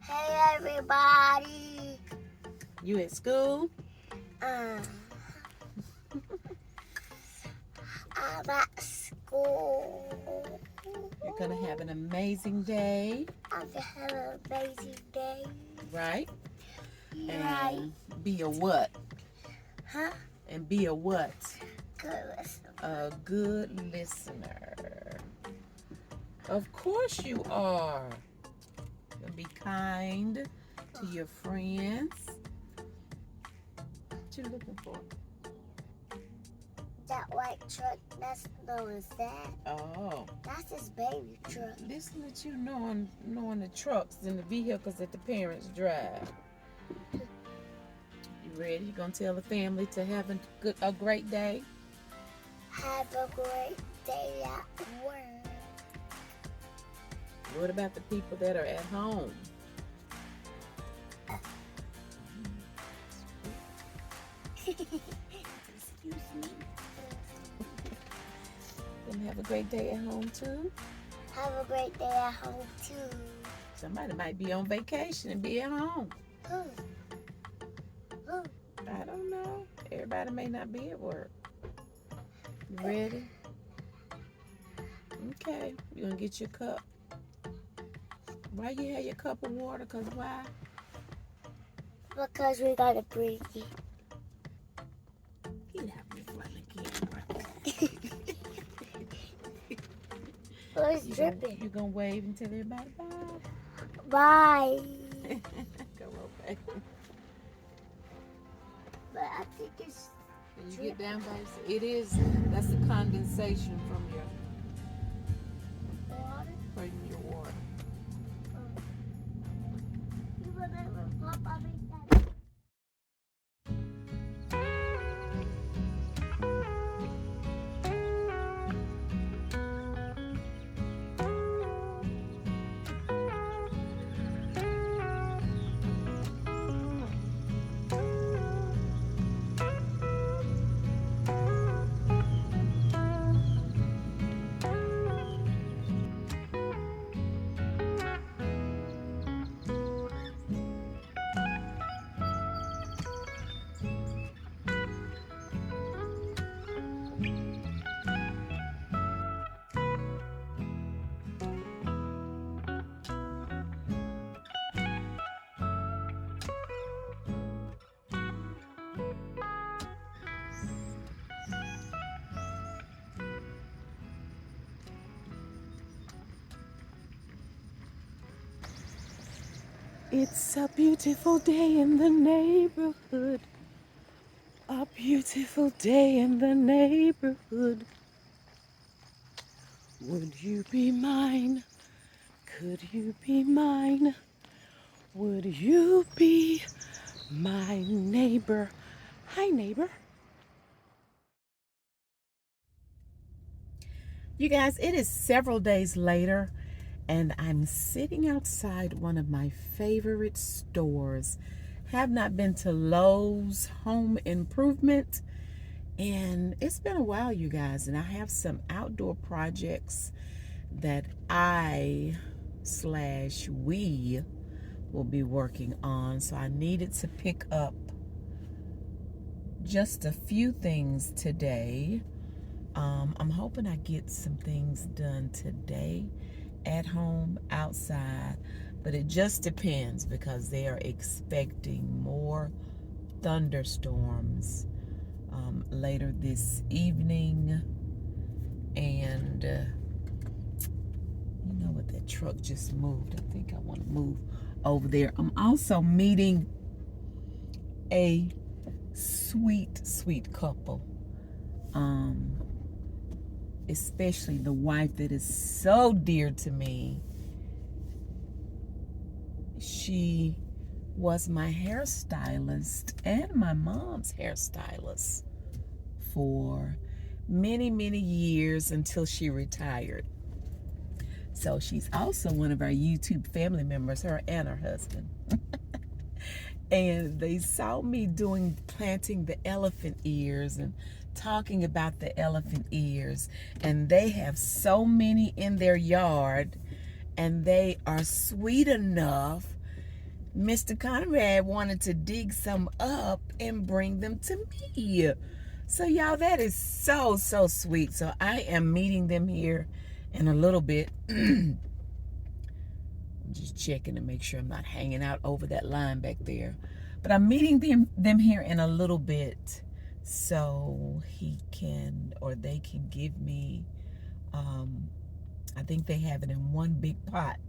Hey everybody. You at school? I'm at school. You're gonna have an amazing day, I'm gonna have an amazing day. right? Right. And be a what? Huh? And be a what? Good listener. A good listener. Of course you are. You'll be kind to your friends. What you looking for? That white truck, that's known as that. Oh. That's his baby truck. Listen to you knowing the trucks and the vehicles that the parents drive. You ready? You gonna tell the family to have a great day? Have a great day at work. What about the people that are at home? Excuse me. Then have a great day at home too. Have a great day at home too. Somebody might be on vacation and be at home. Who? I don't know. Everybody may not be at work. You ready? Okay. You gonna get your cup. Why you have your cup of water? Cause why? Because we gotta breathe it. Get out in front of the camera. Oh, it's dripping. You gonna wave and tell everybody bye? Bye. Go away. But I think it's When you get down by it is. That's the condensation from your water. water. You remember Papa made that? It's a beautiful day in the neighborhood. A beautiful day in the neighborhood. Would you be mine? Could you be mine? Would you be my neighbor? Hi, neighbor. You guys, it is several days later, and I'm sitting outside one of my favorite stores. Have not been to Lowe's Home Improvement, and it's been a while, you guys, and I have some outdoor projects that we will be working on. So I needed to pick up just a few things today. I'm hoping I get some things done today at home, outside, but it just depends because they are expecting more thunderstorms later this evening. And you know what, that truck just moved. I think I want to move over there. I'm also meeting a sweet couple, especially the wife that is so dear to me. She was my hairstylist and my mom's hairstylist for many years until she retired. So she's also one of our YouTube family members, her and her husband. And they saw me planting the elephant ears and talking about the elephant ears. And they have so many in their yard, and they are sweet enough Mr. Conrad wanted to dig some up and bring them to me. So y'all, that is so sweet. So I am meeting them here in a little bit. I'm just checking to make sure I'm not hanging out over that line back there. But I'm meeting them here in a little bit so he can, or they can give me, I think they have it in one big pot.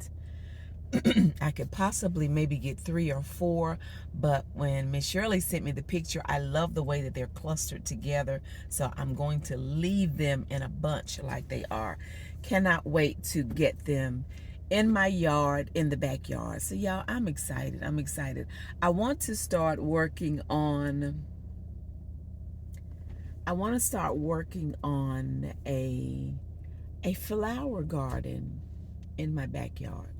I could possibly maybe get 3 or 4, but when Miss Shirley sent me the picture, I love the way that they're clustered together, so I'm going to leave them in a bunch like they are. Cannot wait to get them in my yard, in the backyard. So y'all, I'm excited. I want to start working on a flower garden in my backyard.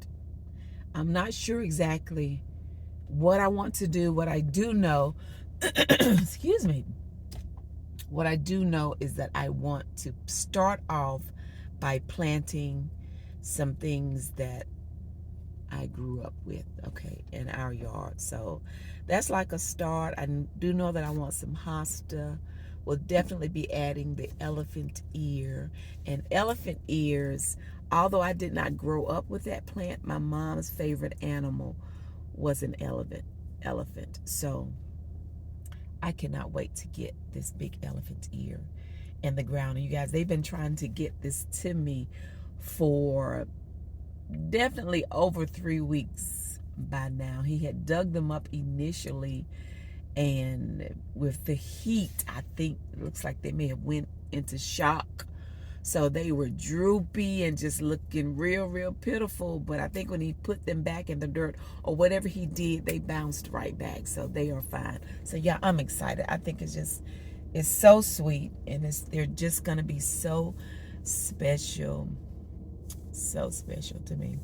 I'm not sure exactly what I want to do. What I do know, excuse me, what I do know is that I want to start off by planting some things that I grew up with, okay, in our yard. So that's like a start. I do know that I want some hosta. We'll definitely be adding the elephant ear. And elephant ears, although I did not grow up with that plant, my mom's favorite animal was an elephant. So I cannot wait to get this big elephant ear in the ground. And you guys, they've been trying to get this to me for definitely over 3 weeks by now. He had dug them up initially, and with the heat, I think it looks like they may have went into shock. So they were droopy and just looking real pitiful. But I think when he put them back in the dirt or whatever he did, they bounced right back. So they are fine. So yeah, I'm excited. I think it's so sweet, and they're just gonna be so special to me.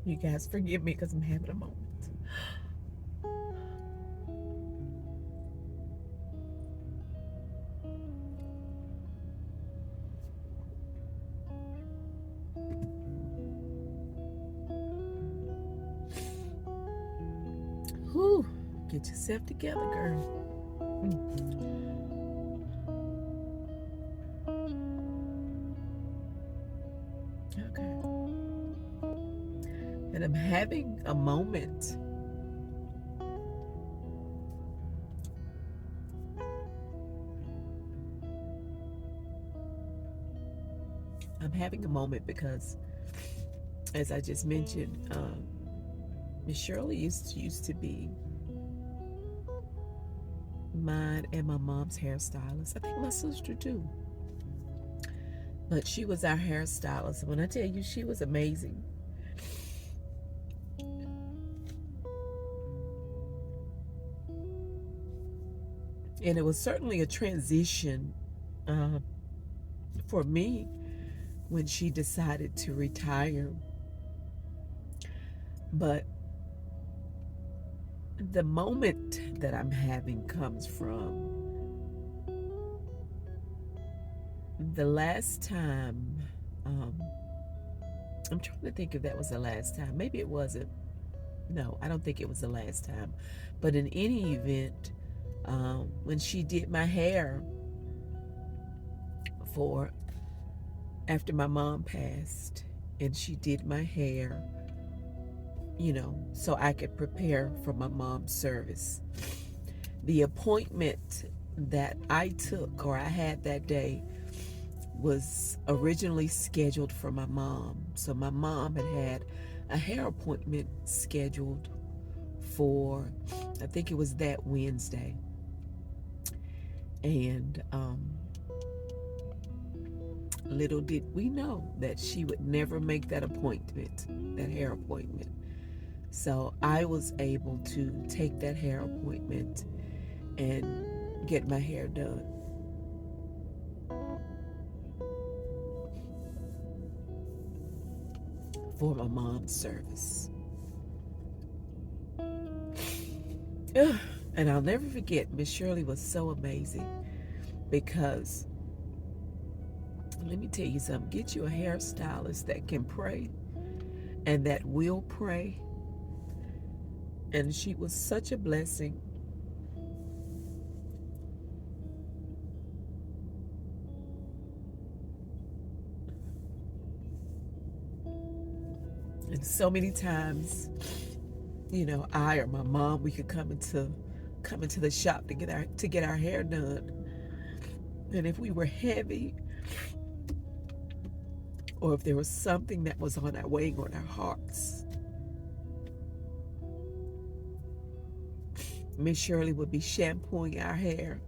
You guys forgive me because I'm having a moment. Whew, get yourself together, girl. Okay. And I'm having a moment. I'm having a moment because, as I just mentioned, Miss Shirley used to be mine and my mom's hairstylist. I think my sister too. But she was our hairstylist. When I tell you, she was amazing. And it was certainly a transition for me when she decided to retire. But the moment that I'm having comes from the last time. I'm trying to think if that was the last time. Maybe it wasn't. No, I don't think it was the last time. But in any event, when she did my hair after my mom passed, and she did my hair, so I could prepare for my mom's service. The appointment that I took, or I had that day, was originally scheduled for my mom. So my mom had a hair appointment scheduled for, I think it was that Wednesday. And little did we know that she would never make that appointment, that hair appointment. So I was able to take that hair appointment and get my hair done. For my mom's service. And I'll never forget, Miss Shirley was so amazing because, let me tell you something, get you a hairstylist that can pray and that will pray. And she was such a blessing. And so many times, you know, I or my mom, we could come into the shop to get our hair done. And if we were heavy, or if there was something that was weighing on our hearts, Miss Shirley would be shampooing our hair,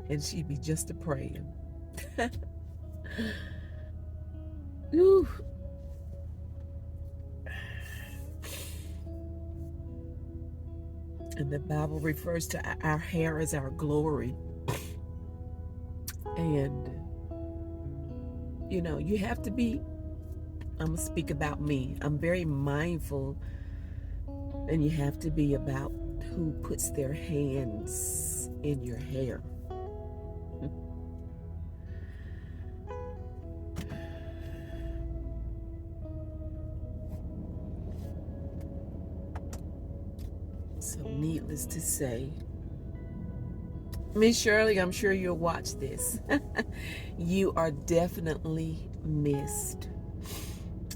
and she'd be just a praying. Ooh. And the Bible refers to our hair as our glory. And, you know, you have to be, I'm going to speak about me. I'm very mindful, and you have to be about who puts their hands in your hair. So needless to say, Miss Shirley, I'm sure you'll watch this. You are definitely missed.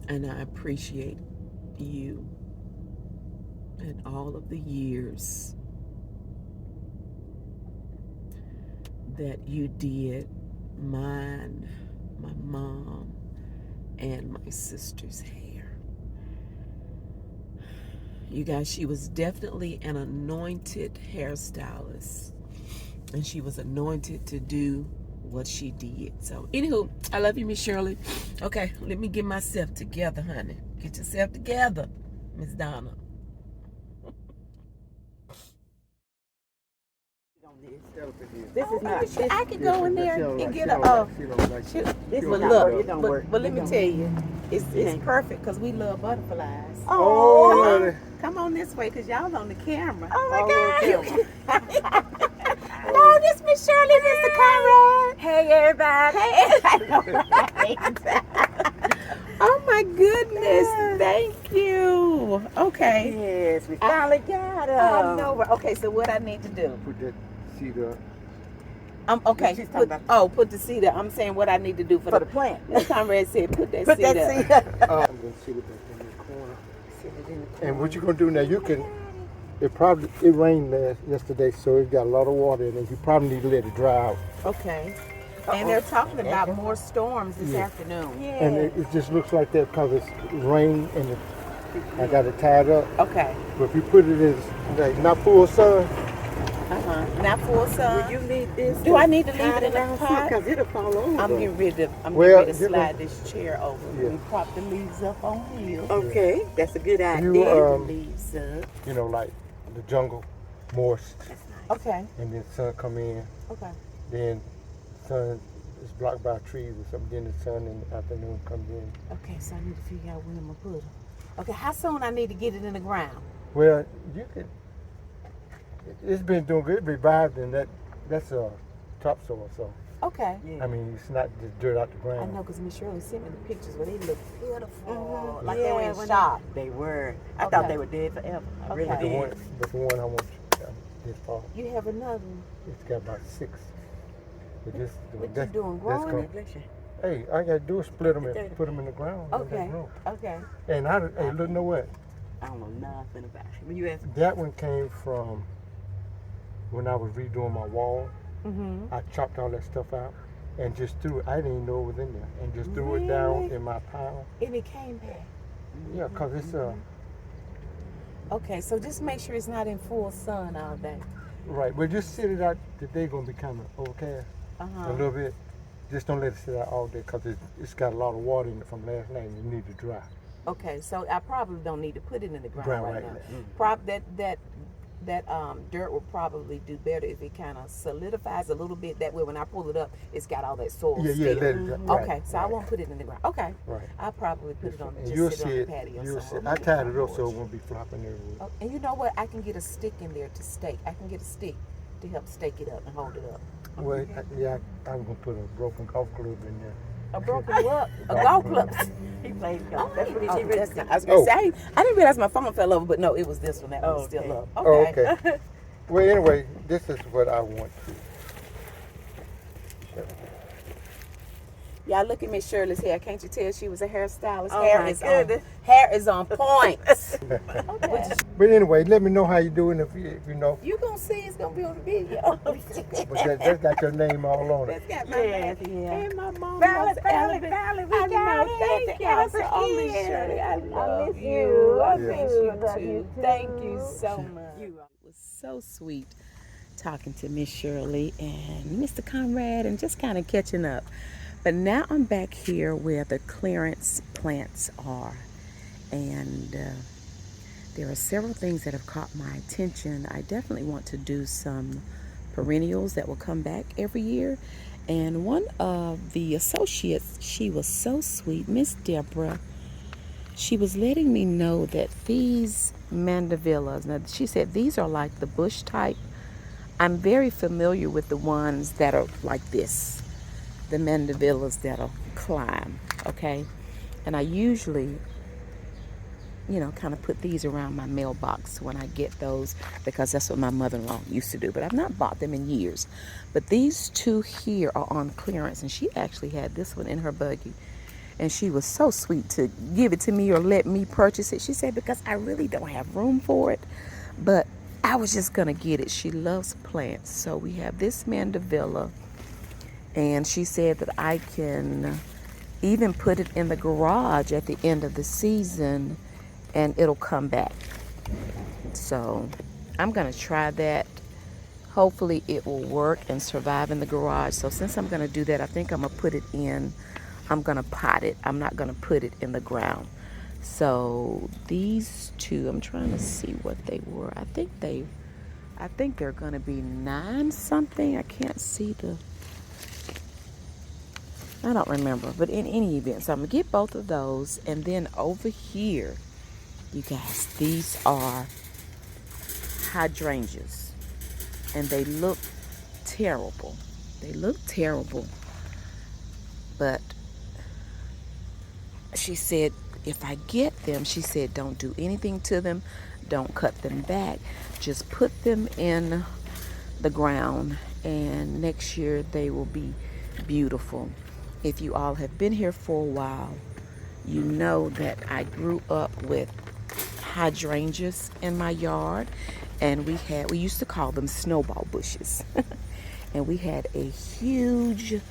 And I appreciate you and all of the years that you did mine, my mom, and my sister's hair. You guys, she was definitely an anointed hairstylist. And she was anointed to do what she did. So, anywho, I love you, Miss Shirley. Okay, let me get myself together, honey. Get yourself together, Miss Donna. This is not. I could go in there and get a. This But will look, not work. but let me tell you, it's perfect because we love butterflies. Oh, Come on this way because y'all on the camera. oh my God. No, this Miss Shirley, Mr. Conrad. Hey, everybody. Oh my goodness, thank you. Okay. Yes, we finally got her. I know. Okay, so what I need to do? Put that cedar. Okay. She's talking Put the cedar. I'm saying what I need to do for for the plant. Miss Conrad said, put that Put cedar. that cedar. I'm gonna sit it back in the corner. And what you're gonna do now? You can. It rained yesterday, so it got a lot of water in it. You probably need to let it dry out. Okay. And they're talking about more storms this afternoon. Yeah. And it just looks like that because it's rain and I got it tied up. Okay. But if you put it in like not full sun, Not full sun. You need this. Do I need to leave it in the pot? Because it'll fall over. I'm getting ready to Well, slide this chair over. Yeah. We prop the leaves up on here. Okay, that's a good idea. You Leaves up. you know, like the jungle, moist, Okay. and then sun come in. Okay. Then sun is blocked by trees or something. Then the sun in the afternoon comes in. Okay, so I need to figure out when I'm gonna put it. Okay, how soon I need to get it in the ground? Well, you could. It's been doing good. It revived, and that's topsoil. So Okay. Yeah. I mean, it's not just dirt out the I ground. know, because Miss Shirley sent me the pictures where they look beautiful. Mhm. Like they were in when shock. They were. I Okay. thought they were dead forever. I really Okay. did. But the one I want this far, You have another one. it's got about 6. But this, What you that's, doing, that's growing gonna- it? Bless you. Hey, all I gotta do is split them and put them in the ground. and let Okay. them grow. Okay. And hey, look, know what? I don't know nothing about it. When you ask That one came from when I was redoing my wall. Mm-hmm. I chopped all that stuff out and just threw it. I didn't even know it was in there, and just threw it down Really? in my pile. And it came back. Yeah, cause it's Okay, so just make sure it's not in full sun all day. Right, but just sit it out. Today gonna be kind of overcast a little bit. Just don't let it sit out all day because it's got a lot of water in it from last night and it needs to dry. Okay, so I probably don't need to put it in the ground right now. Mm-hmm. That dirt will probably do better if it kind of solidifies a little bit. That way, when I pull it up, it's got all that soil. Yeah, still. let it dry. Okay, so I won't put it in the ground. Okay, right. I'll probably put it on And just you'll sit see on the it. patio You'll somewhere. see. I tied it up so it won't be flopping everywhere. Oh, and you know what? I can get a stick in there to stake. I can get a stick to help stake it up and hold it up. Well, yeah, I'm gonna put a broken golf club in there. A broken what? A golf club. He plays golf. That's what he did. That's not, I was gonna say, I didn't realize my phone fell over, but no, it was this one that was still up. Okay. Oh, okay. Well, anyway, this is what I want to. Y'all look at Miss Shirley's hair. Can't you tell she was a hairstylist? Oh, hair is on point. Okay. But anyway, let me know how you doing if you know. You gonna see it's gonna be on the video. But that's got your name all on it. That's got my name. Yeah. And my mom Valley, was Valley, Elvin. Valley, we I got know. it. Thank y'all so Elvin Miss is. Shirley. I love miss you. you. I I miss miss you you. Love too. you Thank too. you so much. It was so sweet talking to Miss Shirley and Mr. Conrad and just kind of catching up. But now I'm back here where the clearance plants are. And there are several things that have caught my attention. I definitely want to do some perennials that will come back every year. And one of the associates, she was so sweet, Miss Deborah. She was letting me know that these mandavillas, now she said these are like the bush type. I'm very familiar with the ones that are like this, the mandavillas that'll climb, okay? And I usually, you know, kind of put these around my mailbox when I get those because that's what my mother-in-law used to do. But I've not bought them in years. But these two here are on clearance, and she actually had this one in her buggy. And she was so sweet to give it to me or let me purchase it. She said, because I really don't have room for it, but I was just gonna get it. She loves plants. So we have this mandevilla, and she said that I can even put it in the garage at the end of the season and it'll come back. So I'm gonna try that. Hopefully it will work and survive in the garage. So since I'm gonna do that, I think I'm gonna put it in, I'm gonna pot it. I'm not gonna put it in the ground. So these two, I'm trying to see what they were. I think they're gonna be 9 something. I can't see I don't remember, but in any event, so I'm gonna get both of those. And then over here, you guys, these are hydrangeas, and they look terrible. They look terrible, but she said if I get them, she said don't do anything to them, don't cut them back, just put them in the ground, and next year they will be beautiful. If you all have been here for a while, you know that I grew up with hydrangeas in my yard, and we used to call them snowball bushes. And we had a huge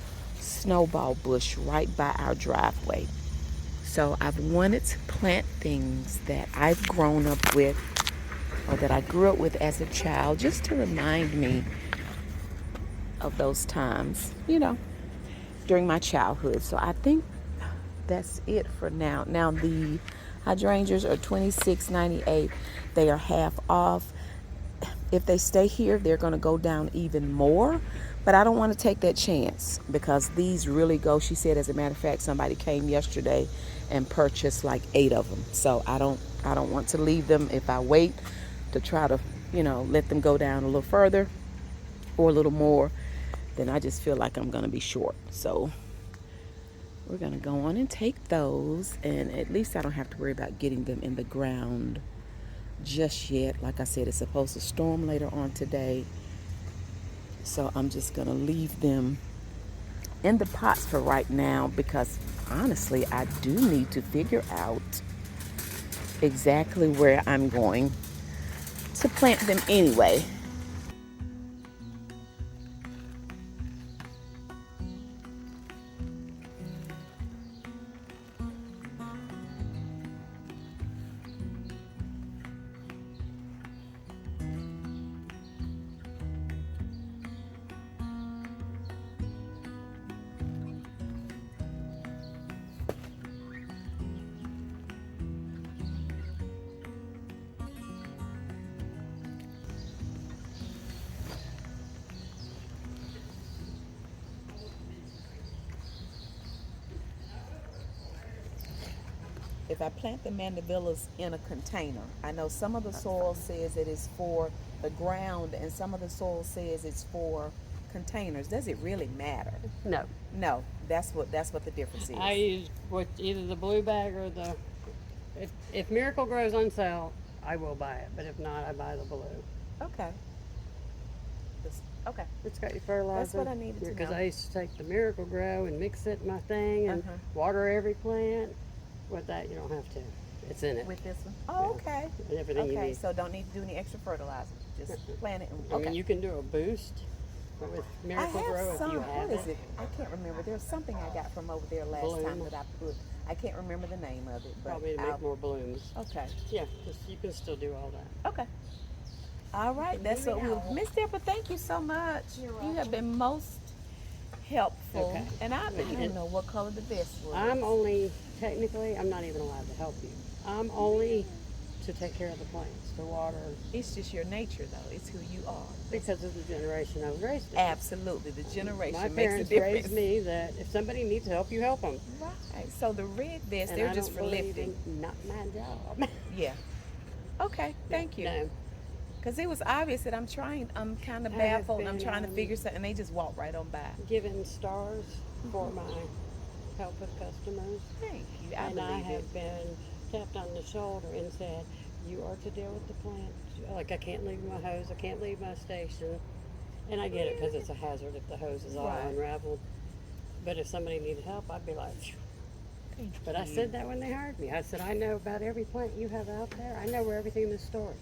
snowball bush right by our driveway. So I've wanted to plant things that I've grown up with or that I grew up with as a child, just to remind me of those times, you know, during my childhood. So I think that's it for now. Now the hydrangeas are $26.98. They are half off. If they stay here, they're going to go down even more. But I don't want to take that chance because these really go. She said, as a matter of fact, somebody came yesterday and purchased like 8 of them. So I don't want to leave them. If I wait to try to, you know, let them go down a little further or a little more, then I just feel like I'm going to be short. So we're going to go on and take those, and at least I don't have to worry about getting them in the ground just yet. Like I said, it's supposed to storm later on today, so I'm just going to leave them in the pots for right now because honestly, I do need to figure out exactly where I'm going to plant them anyway. if I plant the mandevillas in a container, I know some of the soil says it is for the ground and some of the soil says it's for containers. Does it really matter? No. No, that's what the difference is. I use either the blue bag or the, if Miracle Grows on sale, I will buy it, but if not, I buy the blue. Okay. Okay. It's got your fertilizer. That's what I needed to know. Because I used to take the Miracle Grow and mix it in my thing and water every plant. With that, you don't have to. It's in it. With this one? Oh, okay. And everything you Okay, need. so don't need to do any extra fertilizer. Just plant it. And, I mean, you can do a boost with Miracle I Grow have some. if you have What is it? I can't remember. There's something I got from over there last time Bloom. that I put. I can't remember the name of it. But Probably to make more blooms. Okay. Yeah, you can still do all that. Okay. All right. That's what we'll. Miss Deborah, thank you so much. You have been most helpful. Okay. And I don't know what color the vest was. Technically, I'm not even allowed to help you. I'm only to take care of the plants, to water. It's just your nature, though. It's who you are. Because of the generation I was raised in. Absolutely. The generation My makes a parents difference. raised me that if somebody needs help, you help them. Right. So the red vest, And they're I just don't for believe lifting. in not my job. Yeah. Okay. Thank you. No. Because it was obvious that I'm kind of I have baffled and I'm been, trying to figure something, and they just walk right on by. Given stars for my help with customers. Thank you. I And I believe it. have been tapped on the shoulder and said, you are to deal with the plant. Like, I can't leave my hose, I can't leave my station. And I get it because it's a hazard if the hose is all Right. unraveled. But if somebody needed help, I'd be like, phew. Thank But I you. said that when they hired me. I said, I know about every plant you have out there. I know where everything is stored.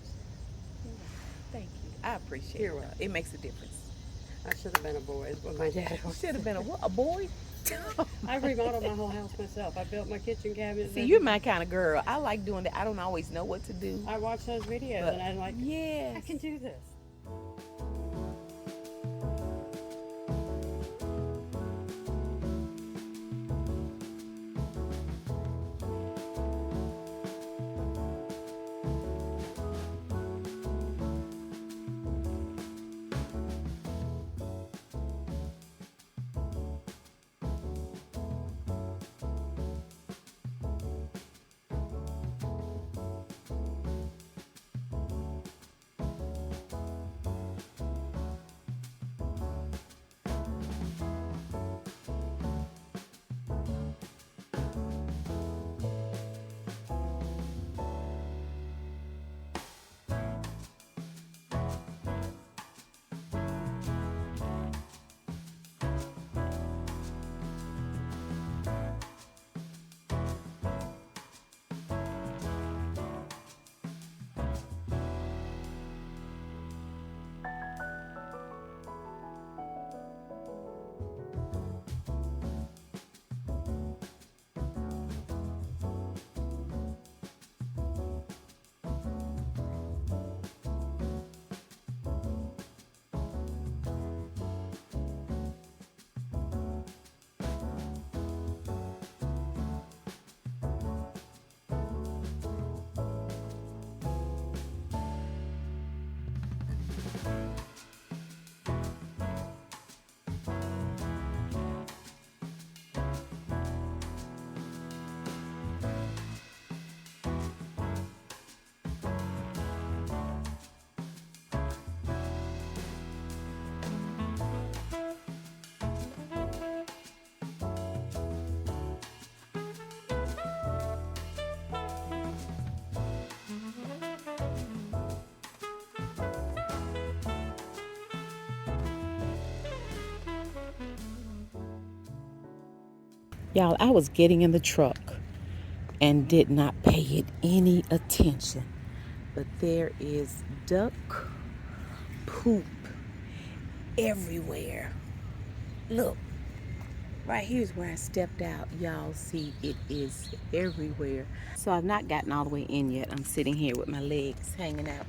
Thank you. I appreciate You're it. welcome. It makes a difference. I should have been a boy, is what my dad always Should have been a boy. I remodeled my whole house myself. I built my kitchen cabinets. See, you're my kind of girl. I like doing that. I don't always know what to do. I watch those videos But and I'm like, yes. I can do this. Y'all, I was getting in the truck and did not pay it any attention. But there is duck poop everywhere. Look, right here's where I stepped out. Y'all see it is everywhere. So I've not gotten all the way in yet. I'm sitting here with my legs hanging out.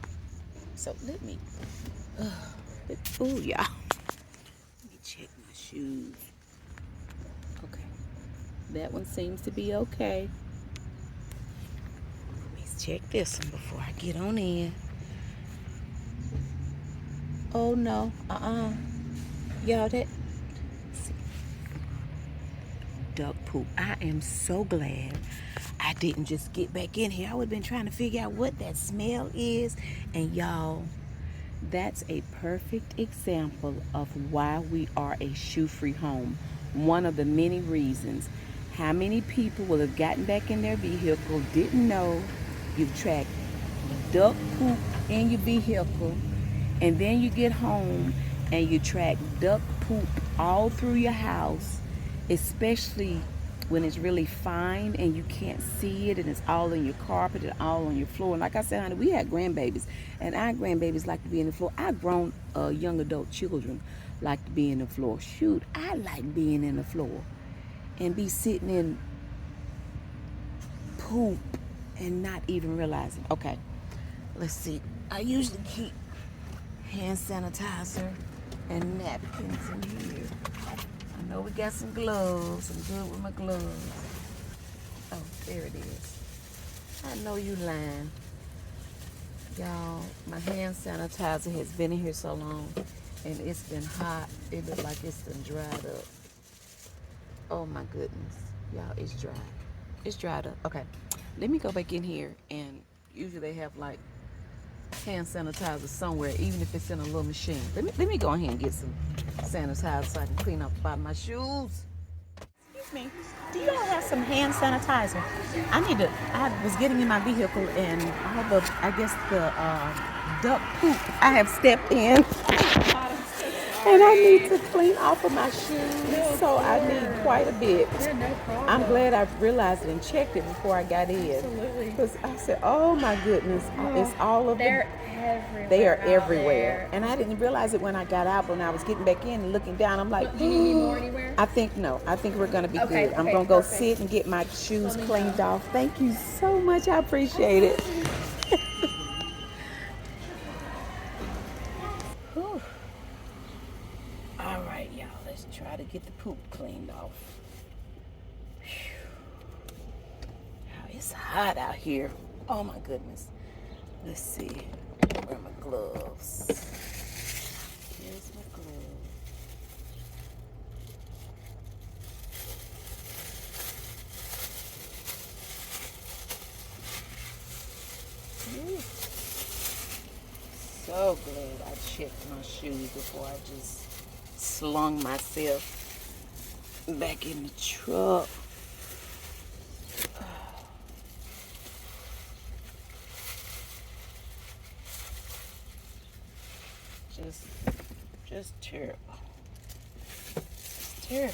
So let me, ooh, y'all. Let me check my shoes. Okay, that one seems to be okay. Let me check this one before I get on in. Oh no, y'all, that, see, duck poop. I am so glad I I didn't just get back in here. I would have been trying to figure out what that smell is. And y'all, that's a perfect example of why we are a shoe-free home. One of the many reasons. How many people will have gotten back in their vehicle, didn't know you've tracked duck poop in your vehicle, and then you get home and you track duck poop all through your house, especially when it's really fine and you can't see it and it's all in your carpet and all on your floor. And like I said, honey, we had grandbabies, and our grandbabies like to be in the floor. Our grown young adult children like to be in the floor. Shoot, I like being in the floor and be sitting in poop and not even realizing. Okay, let's see. I usually keep hand sanitizer and napkins in here. I know we got some gloves. I'm good with my gloves. Oh, there it is. I know you lying. Y'all, my hand sanitizer has been in here so long and it's been hot. It looks like it's been dried up. Oh my goodness. Y'all, it's dry. It's dried up. Okay, let me go back in here, and usually they have like hand sanitizer somewhere, even if it's in a little machine. Let me go ahead and get some sanitizer so I can clean up the bottom of my shoes. Excuse me, do y'all have some hand sanitizer? I was getting in my vehicle and all the, I guess the duck poop I have stepped in. And I need to clean off of my shoes, so I need quite a bit. Yeah, no problem. I'm glad I realized it and checked it before I got in. Absolutely. Because I said, oh my goodness, it's all of They're them. everywhere. They are out everywhere. there. And I didn't realize it when I got out, but when I was getting back in and looking down, I'm like, Do you need more anywhere? I think we're going to be Okay, good. I'm okay, going to go perfect. sit and get my shoes Let me cleaned know. off. Thank you so much. I appreciate it. Whew. All right, y'all, let's try to get the poop cleaned off. Whew. It's hot out here. Oh my goodness. Let's see. Where are my gloves? Here's my gloves. Ooh. So glad I checked my shoes before I just slung myself back in the truck. Just terrible. It's terrible.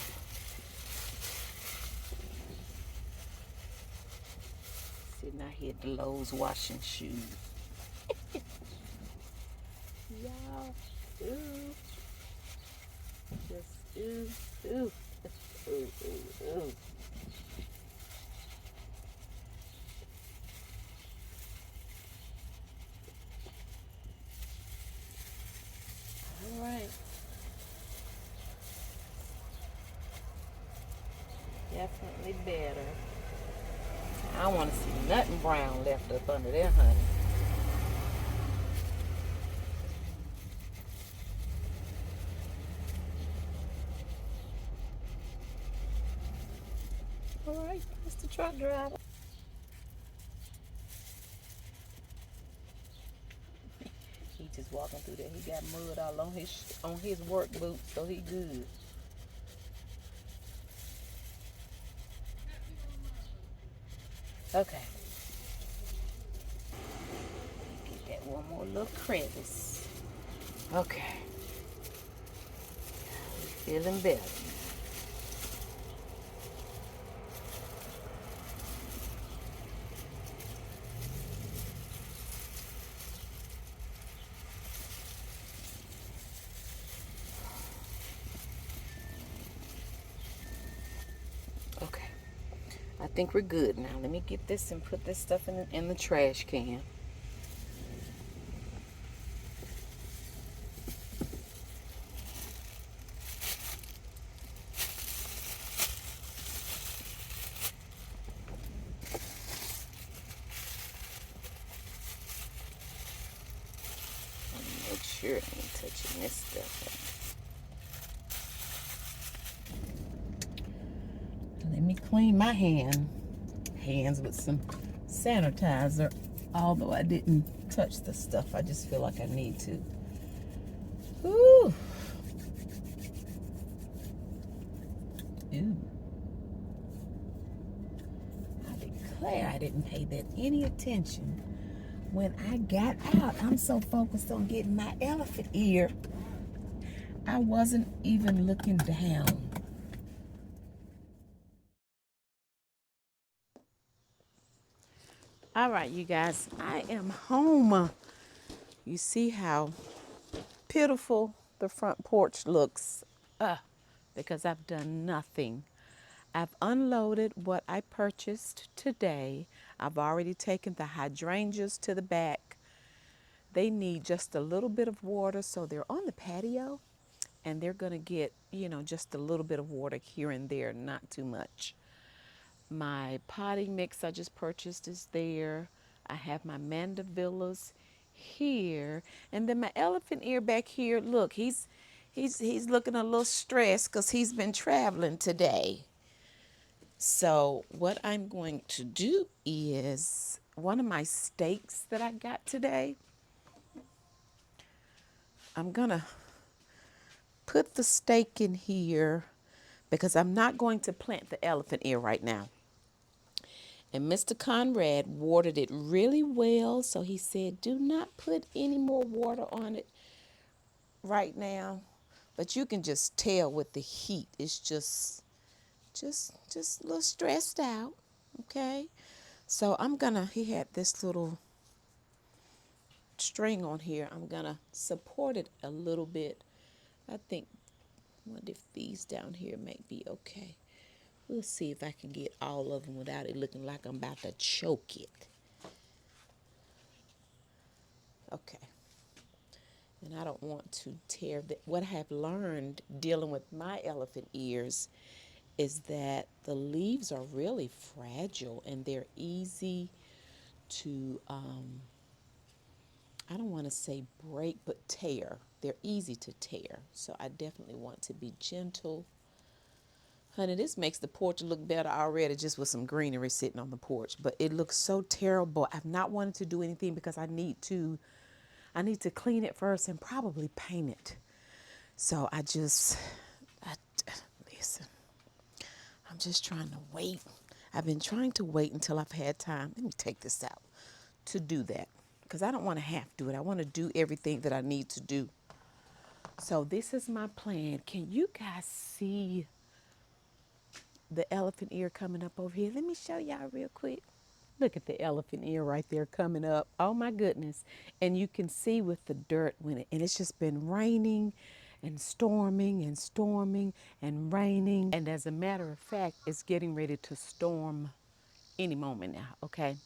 Sitting out here at the Lowe's washing shoes. Y'all, ooh. Just ooh, ooh. Ooh, ooh, ooh. All right. Definitely better. I don't want to see nothing brown left up under there, honey. All right, Mr. Truck Driver. He just walking through there. He got mud all on his work boots, so he good. Okay. Get that one more little crevice. Okay. Feeling better. Okay. I think we're good now. Let me get this and put this stuff in the trash can. Make sure I ain't touching this stuff. Let me clean my hand hands with some sanitizer, although I didn't touch the stuff. I just feel like I need to. Ooh. Ooh. I declare I didn't pay that any attention when I got out. I'm so focused on getting my elephant ear, I wasn't even looking down. All right, you guys, I am home. You see how pitiful the front porch looks because I've done nothing. I've unloaded what I purchased today. I've already taken the hydrangeas to the back. They need just a little bit of water, so they're on the patio, and they're going to get, you know, just a little bit of water here and there, not too much. My potting mix I just purchased is there. I have my mandevillas here, and then my elephant ear back here. Look, he's looking a little stressed because he's been traveling today. So what I'm going to do is one of my stakes that I got today, I'm gonna put the stake in here because I'm not going to plant the elephant ear right now. And Mr. Conrad watered it really well, so he said, do not put any more water on it right now. But you can just tell with the heat, it's just a little stressed out, okay? So I'm gonna, he had this little string on here. I'm gonna support it a little bit. I think, what if these down here may be okay. We'll see if I can get all of them without it looking like I'm about to choke it. Okay. And I don't want to tear that. What I have learned dealing with my elephant ears is that the leaves are really fragile and they're easy to, I don't want to say break, but tear. They're easy to tear. So I definitely want to be gentle. Honey, this makes the porch look better already just with some greenery sitting on the porch. But it looks so terrible. I've not wanted to do anything because I need to clean it first and probably paint it. So listen, I'm just trying to wait. I've been trying to wait until I've had time. Let me take this out to do that because I don't want to have to do it. I want to do everything that I need to do. So this is my plan. Can you guys see the elephant ear coming up over here? Let me show y'all real quick. Look at the elephant ear right there coming up. Oh my goodness. And you can see with the dirt when it, and it's just been raining and storming and storming and raining. And as a matter of fact, it's getting ready to storm any moment now, okay?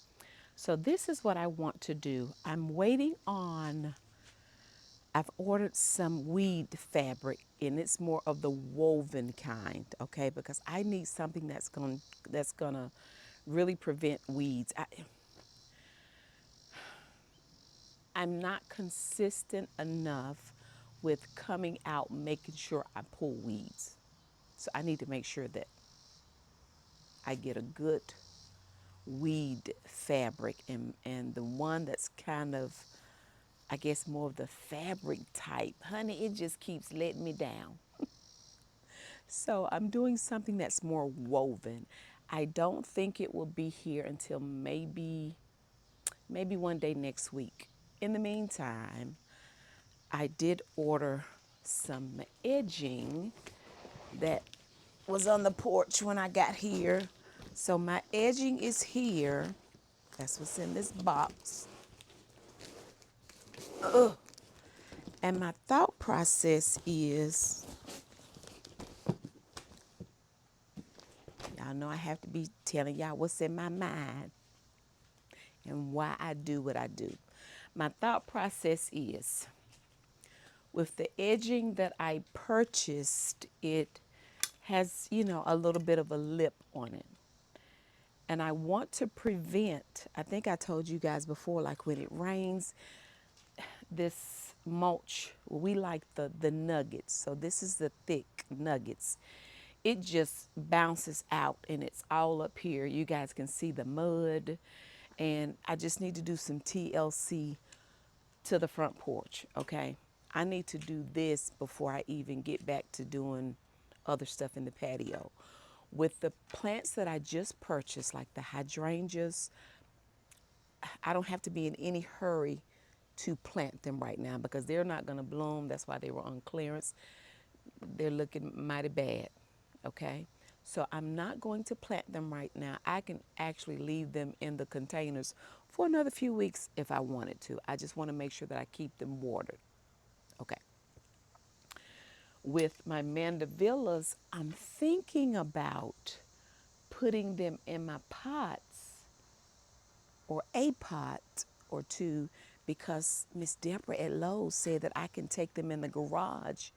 So this is what I want to do. I'm waiting on, I've ordered some weed fabric and it's more of the woven kind, okay? Because I need something that's gonna really prevent weeds. I'm not consistent enough with coming out making sure I pull weeds. So I need to make sure that I get a good weed fabric and the one that's kind of, I guess, more of the fabric type. Honey, it just keeps letting me down. So I'm doing something that's more woven. I don't think it will be here until maybe one day next week. In the meantime, I did order some edging that was on the porch when I got here. So my edging is here. That's what's in this box. Ugh. And my thought process is, y'all know I have to be telling y'all what's in my mind and why I do what I do. My thought process is, with the edging that I purchased, it has, you know, a little bit of a lip on it. And I want to prevent, I think I told you guys before, like when it rains, this mulch, we like the nuggets. So this is the thick nuggets. it just bounces out and it's all up here. You guys can see the mud, and I just need to do some TLC to the front porch, okay? I need to do this before I even get back to doing other stuff in the patio. With the plants that I just purchased, like the hydrangeas, I don't have to be in any hurry to plant them right now because they're not going to bloom. That's why they were on clearance. They're looking mighty bad, okay? So I'm not going to plant them right now. I can actually leave them in the containers for another few weeks if I wanted to. I just want to make sure that I keep them watered, okay? With my mandavillas, I'm thinking about putting them in my pots or a pot or two because Miss Deborah at Lowe said that I can take them in the garage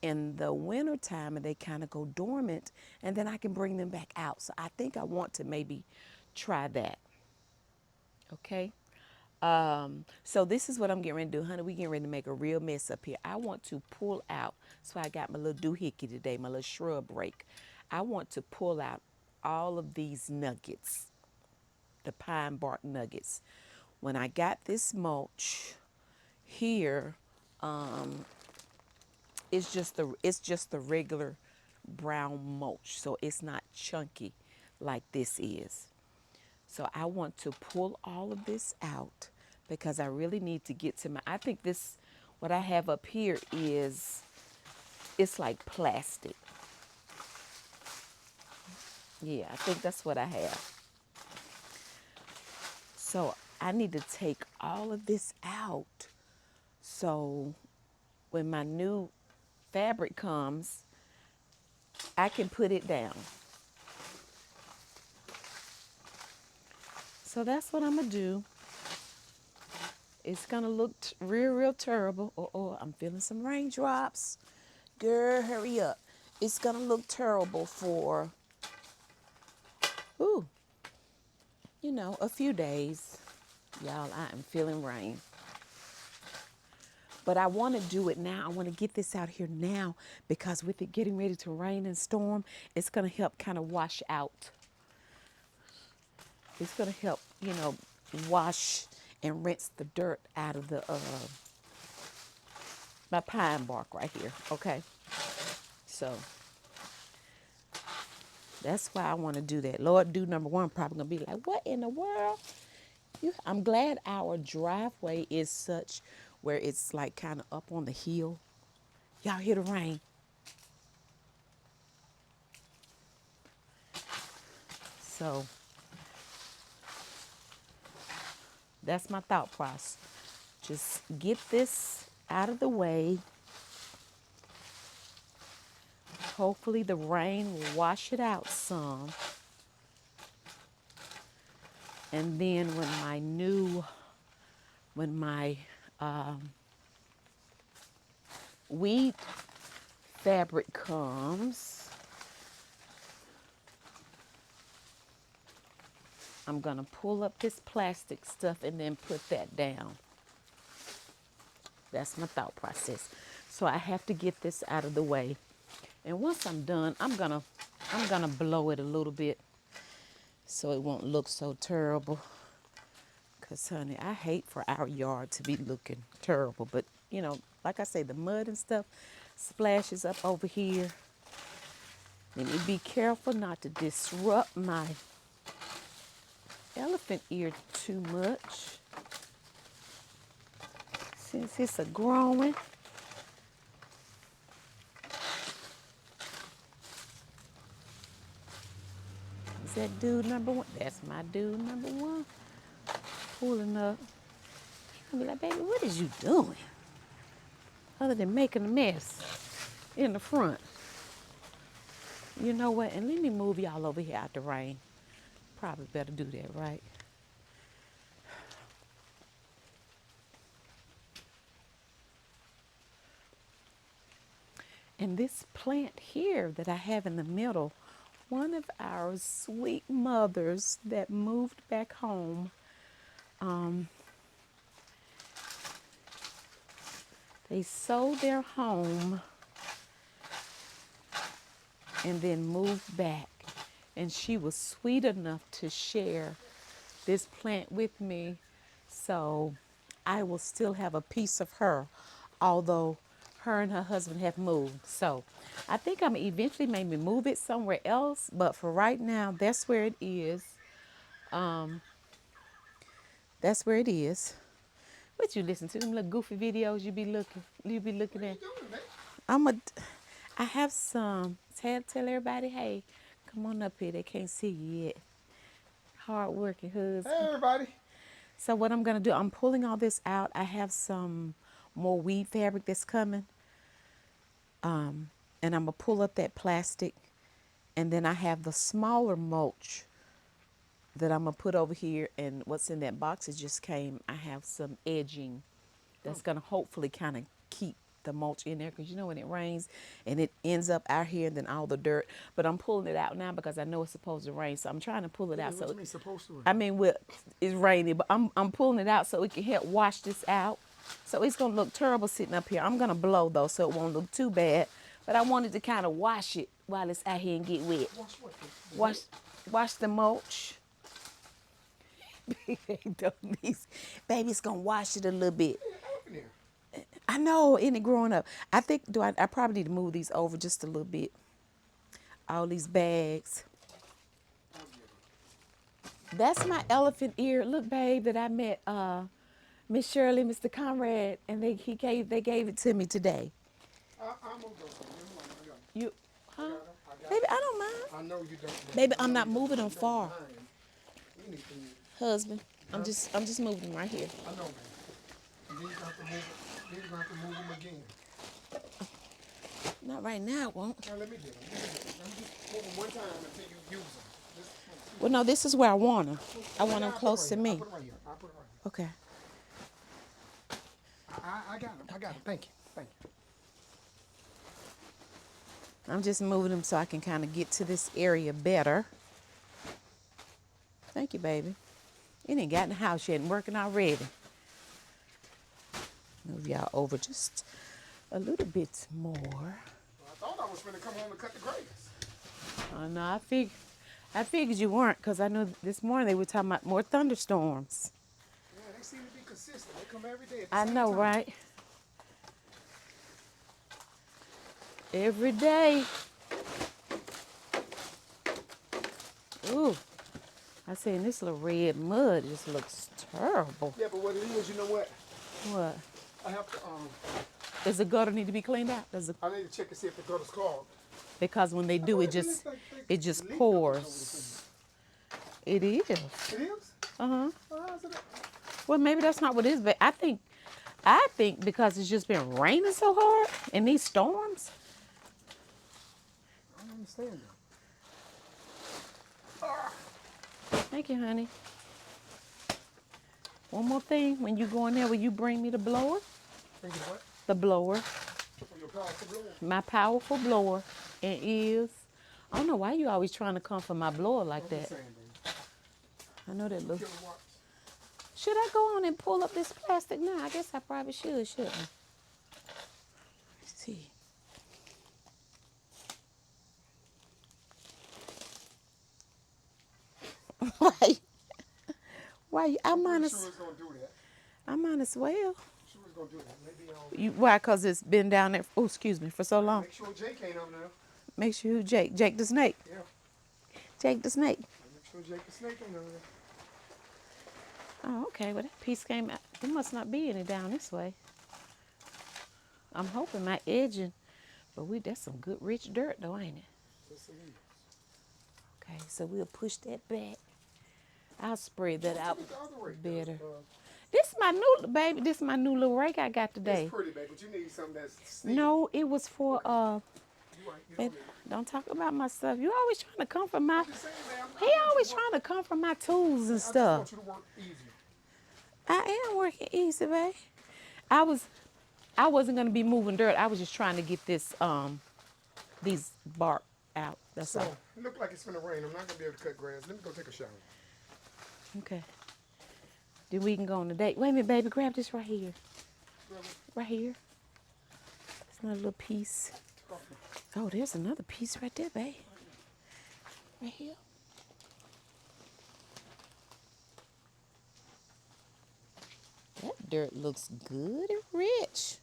in the winter time and they kind of go dormant and then I can bring them back out. So I think I want to maybe try that. Okay. So this is what I'm getting ready to do, honey. We getting ready to make a real mess up here. I want to pull out. So I got my little doohickey today, my little shrub rake. I want to pull out all of these nuggets, the pine bark nuggets. When I got this mulch here, it's just the regular brown mulch, so it's not chunky like this is. So I want to pull all of this out because I really need to get to my, I think this, what I have up here is, it's like plastic. Yeah, I think that's what I have. So I need to take all of this out. So when my new fabric comes, I can put it down. So that's what I'm gonna do. It's gonna look real terrible. Oh, I'm feeling some raindrops. Girl, hurry up. It's gonna look terrible for, ooh, a few days. Y'all, I am feeling rain. But I want to do it now. I want to get this out here now because with it getting ready to rain and storm, it's going to help kind of wash out. It's going to help, wash and rinse the dirt out of the my pine bark right here, okay? So that's why I want to do that. Lord, dude number one probably going to be like, what in the world? I'm glad our driveway is such where it's like kind of up on the hill. Y'all hear the rain? So that's my thought process. Just get this out of the way. Hopefully the rain will wash it out some. And then when my weed fabric comes, I'm gonna pull up this plastic stuff and then put that down. That's my thought process. So I have to get this out of the way. And once I'm done, I'm gonna blow it a little bit so it won't look so terrible. Cause honey, I hate for our yard to be looking terrible. But like I say, the mud and stuff splashes up over here. Let me be careful not to disrupt my elephant ear too much. Since it's a growing. Is that dude number one? That's my dude number one. Pulling up. I'll be like, baby, what is you doing? Other than making a mess in the front. You know what? And let me move y'all over here out the rain. Probably better do that, right? And this plant here that I have in the middle, one of our sweet mothers that moved back home, they sold their home and then moved back. And she was sweet enough to share this plant with me. So I will still have a piece of her, although her and her husband have moved. So I think I'm eventually maybe move it somewhere else. But for right now, that's where it is. That's where it is. What you listen to them little goofy videos you be looking at? What are you doing, man? I have some. Tell everybody, hey, come on up here. They can't see you yet. Hard working husband. Hey, everybody. So what I'm gonna do, I'm pulling all this out. I have some more weed fabric that's coming. And I'm gonna pull up that plastic. And then I have the smaller mulch that I'm gonna put over here. And what's in that box, it just came. I have some edging that's gonna hopefully kind of keep the mulch in there, because you know when it rains and it ends up out here and then all the dirt. But I'm pulling it out now because I know it's supposed to rain, so I'm trying to pull it out. What So you mean supposed to? I mean, well, it's raining, but I'm pulling it out so it can help wash this out. So it's gonna look terrible sitting up here. I'm gonna blow though, so it won't look too bad. But I wanted to kind of wash it while it's out here and get wet. Wash what? Wash the mulch. Baby's gonna wash it a little bit. I know, isn't it growing up? I think I probably need to move these over just a little bit. All these bags. That's my elephant ear. Look, babe, that I met Miss Shirley, Mr. Conrad, and they gave it to me today. I moved over. You, huh? I got 'em. Baby, I don't mind. I know you don't. Baby, I'm not moving them far. You need to move. Husband, I'm just moving them right here. I know, man. And then you're going to have to move it. Then you're going to have to move them again. Not right now, it won't. Now, let me get them. Let me just move them one time until you use them. Well, no, this is where I want them. I want them close to me. I'll put it right here. I'll put it right here. Okay. I got them. I got them. Thank you. Thank you. I'm just moving them so I can kind of get to this area better. Thank you, baby. It ain't got in the house yet and working already. Move y'all over just a little bit more. Well, I thought I was going to come home to cut the grass. Oh, no, I figured you weren't, because I know this morning they were talking about more thunderstorms. Yeah, they seem to be consistent. They come every day. I know, right? Every day. Ooh, I seen this little red mud just looks terrible. Yeah, but what it is, you know what? What? I have to, Does the gutter need to be cleaned out? I need to check and see if the gutter's clogged. Because when they do, it just pours. It is. It is? Uh-huh. Oh, how's it? Well, maybe that's not what it is, but I think because it's just been raining so hard in these storms. I don't understand that. Thank you, honey. One more thing, when you go in there, will you bring me the blower? Bring you what? The blower. Oh, your powerful blower? My powerful blower. It is. I don't know why you always trying to come for my blower like What you that. saying, baby? I know that looks. Kilowatts. Should I go on and pull up this plastic now? I guess I probably should, shouldn't I? Let's see. Why? I might I'm as sure it's going to do that. I might as well. I'm sure it's going to do that. Maybe, Why? Because it's been down there. Oh, excuse me, for so long. make sure Jake ain't on there. Make sure who Jake? Jake the snake. Yeah. Jake the snake. Make sure Jake the snake ain't on there. Oh, okay. Well, that piece came out. There must not be any down this way. I'm hoping my edging, but that's some good rich dirt though, ain't it? Yes, it is. Okay, so we'll push that back. I'll spread that out Look at the other rake, better. though. This is my new baby. This is my new little rake I got today. It's pretty, baby, but you need something that's sneaky. No, it was for You right. You babe, know don't talk about my stuff. You always trying to come from my. I'm just saying, man. He always trying to come from my tools and I just stuff. want you to work easier. I am working easy, babe. I wasn't gonna be moving dirt. I was just trying to get these bark out. That's So, all. it look like it's gonna rain. I'm not gonna be able to cut grass. Let me go take a shower. Okay. Then we can go on a date. Wait a minute, baby. Grab this right here. Really? Right here. It's not a little piece. Took Oh, there's another piece right there, babe. Right here. That dirt looks good and rich.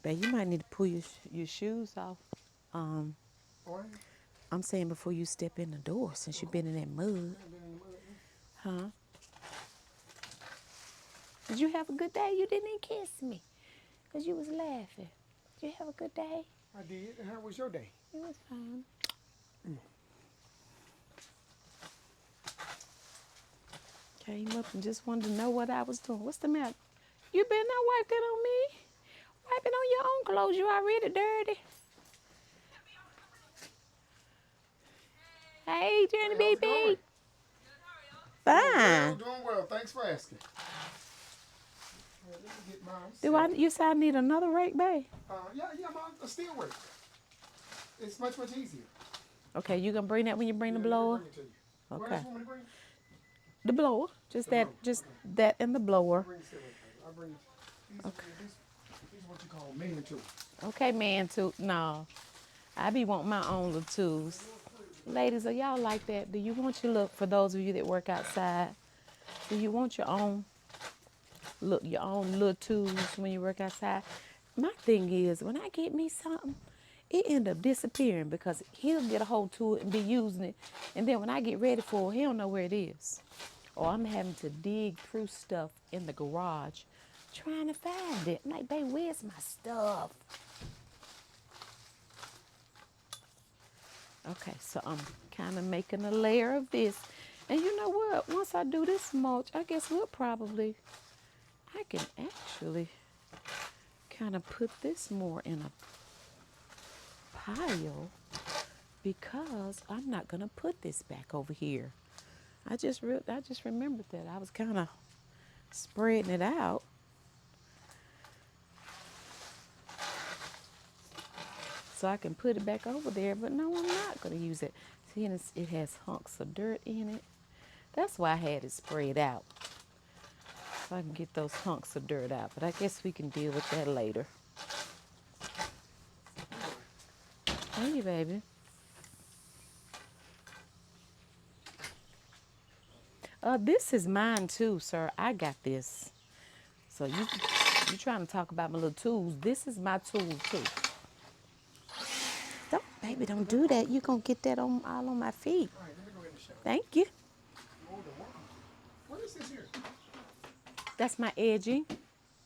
Babe, you might need to pull your shoes off. Why? I'm saying before you step in the door, since you've been in that mud. Huh? Did you have a good day? You didn't even kiss me because you was laughing. Did you have a good day? I did. And how was your day? It was fine. Came up and just wanted to know what I was doing. What's the matter? You better not wipe that on me. Wipe it on your own clothes. You already dirty. Hey, Journey Hey, how's it BB. going? Fine. Doing well. Thanks for asking. Let me get mine Do I? set. You said I need another rake, babe? Yeah, Mom. A steel work. It's much easier. Okay, you gonna bring that when you bring the Yeah, let me blower? bring it to you. What Okay. else you want me to bring? The blower. Just The that. blower, Just okay. that and the blower. I'll bring the steel work. I'll bring these are what you call man tools. Okay, man. Too. No, I be wanting my own little tools. Ladies, are y'all like that? Do you want your look for those of you that work outside? Do you want your own look, your own little tools when you work outside? My thing is, when I get me something, it end up disappearing because he'll get a hold to it and be using it, and then when I get ready for it, he don't know where it is, or I'm having to dig through stuff in the garage trying to find it. I'm like, babe, where's my stuff? Okay, so I'm kind of making a layer of this. And you know what? Once I do this mulch, I guess I can actually kind of put this more in a pile because I'm not going to put this back over here. I just remembered that. I was kind of spreading it out. So I can put it back over there, but no, I'm not going to use it. See, and it has hunks of dirt in it. That's why I had it spread out. So I can get those hunks of dirt out. But I guess we can deal with that later. Thank you, baby. This is mine too, sir. I got this. So you trying to talk about my little tools. This is my tool too. Don't, baby, don't do that. You're going to get that all on my feet. All right, let me go ahead and show you. Thank you. Oh, the one. What is this here? That's my edging.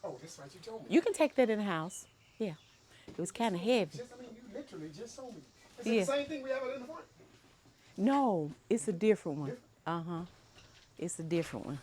Oh, that's right. You told me. You can take that in the house. Yeah. It was kind of heavy. You literally just told me. Is Yeah. it the same thing we have in the front? No, it's a different one. Uh-huh. It's a different one.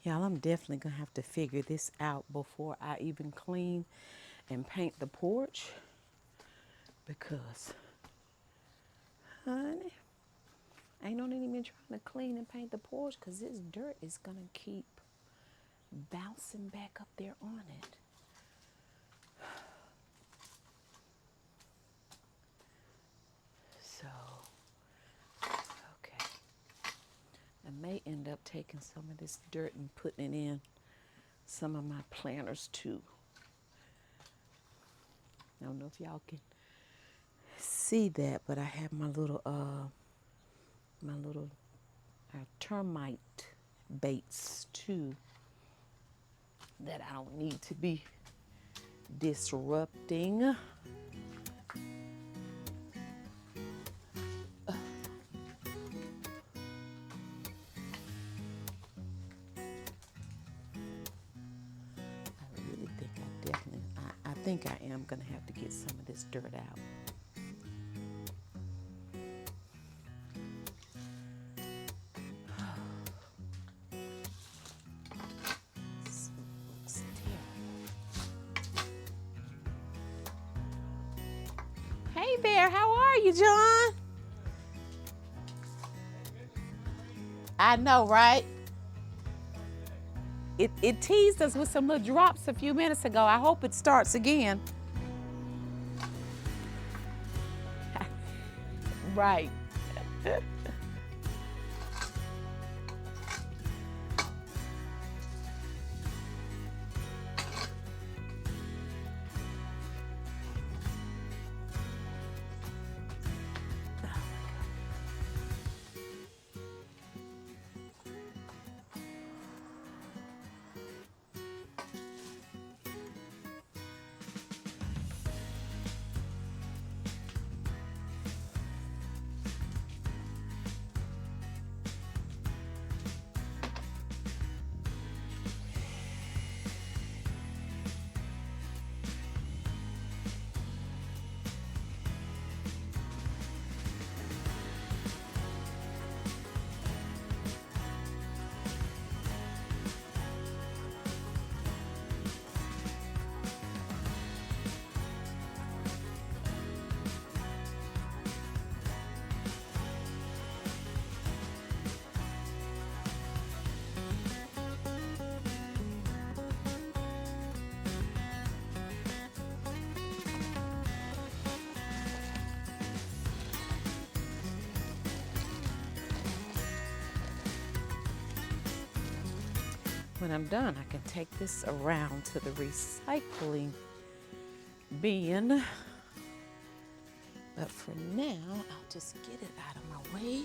Y'all, I'm definitely going to have to figure this out before I even clean and paint the porch. Because, honey, ain't no need in me trying to clean and paint the porch because this dirt is going to keep bouncing back up there on it. So, okay. I may end up taking some of this dirt and putting it in some of my planters too. I don't know if y'all can see that, but I have my little termite baits too that I don't need to be disrupting. think I am gonna have to get some of this dirt out. This looks terrible. Hey there, how are you, John? I know, right? It teased us with some little drops a few minutes ago. I hope it starts again. Right. When I'm done, I can take this around to the recycling bin. But for now, I'll just get it out of my way.